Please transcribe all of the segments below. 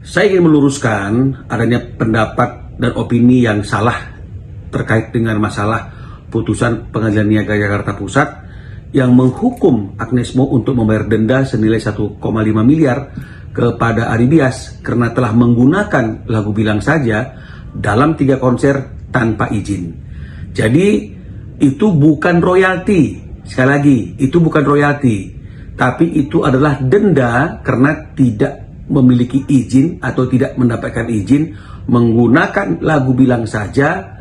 Saya ingin meluruskan adanya pendapat dan opini yang salah terkait dengan masalah putusan Pengadilan Niaga Jakarta Pusat yang menghukum Agnes Mo untuk membayar denda senilai 1,5 miliar kepada Ari Bias karena telah menggunakan lagu Bilang Saja dalam 3 konser tanpa izin. Jadi itu bukan royalti. Sekali lagi, itu bukan royalti, tapi itu adalah denda karena tidak memiliki izin atau tidak mendapatkan izin menggunakan lagu Bilang Saja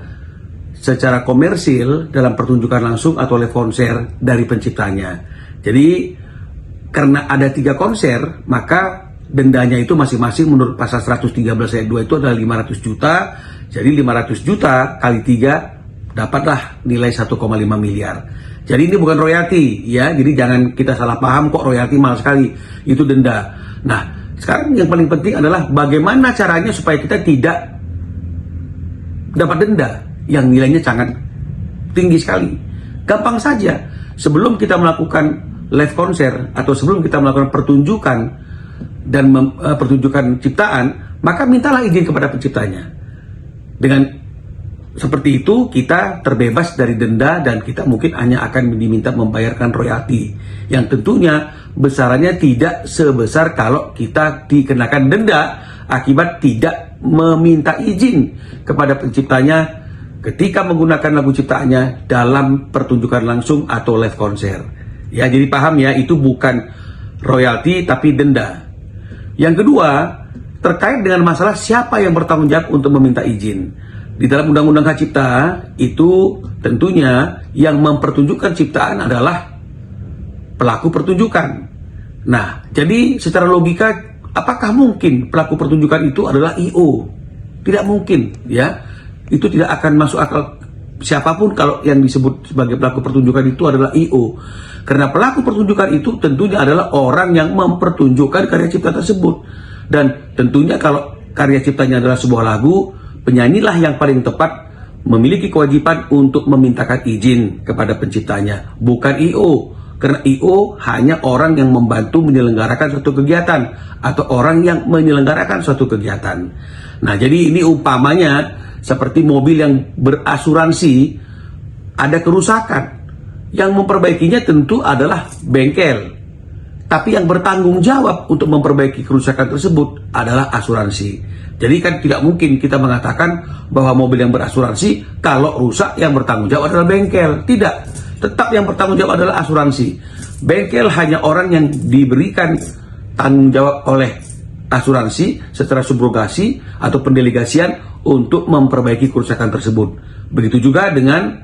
secara komersil dalam pertunjukan langsung atau live konser dari penciptanya. Jadi karena ada 3 konser, maka dendanya itu masing-masing menurut pasal 113 ayat 2 itu adalah 500 juta. Jadi 500 juta kali 3 dapatlah nilai 1,5 miliar. Jadi ini bukan royalti ya. Jadi jangan kita salah paham kok royalti mahal sekali. Itu denda. Nah, sekarang yang paling penting adalah bagaimana caranya supaya kita tidak dapat denda yang nilainya sangat tinggi sekali. Gampang saja. Sebelum kita melakukan live konser atau sebelum kita melakukan pertunjukan dan pertunjukan ciptaan, maka mintalah izin kepada penciptanya. Dengan seperti itu kita terbebas dari denda dan kita mungkin hanya akan diminta membayarkan royalti yang tentunya besarannya tidak sebesar kalau kita dikenakan denda akibat tidak meminta izin kepada penciptanya ketika menggunakan lagu ciptaannya dalam pertunjukan langsung atau live konser. Ya, jadi paham ya, itu bukan royalti tapi denda. Yang kedua, terkait dengan masalah siapa yang bertanggung jawab untuk meminta izin. Di dalam Undang-Undang Hak Cipta itu tentunya yang mempertunjukkan ciptaan adalah pelaku pertunjukan. Nah, jadi secara logika apakah mungkin pelaku pertunjukan itu adalah I.O? Tidak mungkin ya. Itu tidak akan masuk akal siapapun kalau yang disebut sebagai pelaku pertunjukan itu adalah I.O. Karena pelaku pertunjukan itu tentunya adalah orang yang mempertunjukkan karya cipta tersebut. Dan tentunya kalau karya ciptanya adalah sebuah lagu, penyanyilah yang paling tepat memiliki kewajiban untuk memintakan izin kepada penciptanya, bukan I.O. Karena I.O. hanya orang yang membantu menyelenggarakan suatu kegiatan atau orang yang menyelenggarakan suatu kegiatan. Nah, jadi ini umpamanya seperti mobil yang berasuransi ada kerusakan. Yang memperbaikinya tentu adalah bengkel. Tapi yang bertanggung jawab untuk memperbaiki kerusakan tersebut adalah asuransi. Jadi kan tidak mungkin kita mengatakan bahwa mobil yang berasuransi kalau rusak yang bertanggung jawab adalah bengkel. Tidak, tetap yang bertanggung jawab adalah asuransi. Bengkel hanya orang yang diberikan tanggung jawab oleh asuransi secara subrogasi atau pendelegasian untuk memperbaiki kerusakan tersebut. Begitu juga dengan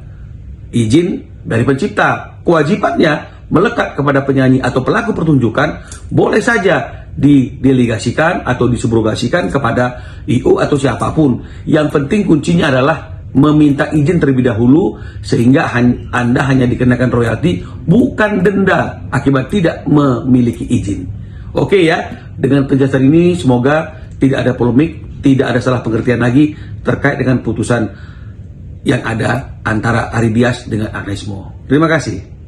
izin dari pencipta. Kewajibannya melekat kepada penyanyi atau pelaku pertunjukan, boleh saja didelegasikan atau disubrogasikan kepada I.O. atau siapapun. Yang penting kuncinya adalah meminta izin terlebih dahulu sehingga Anda hanya dikenakan royalti, bukan denda akibat tidak memiliki izin. Oke ya, dengan penjelasan ini semoga tidak ada polemik, tidak ada salah pengertian lagi terkait dengan putusan yang ada antara Ari Bias dengan Agnes Mo. Terima kasih.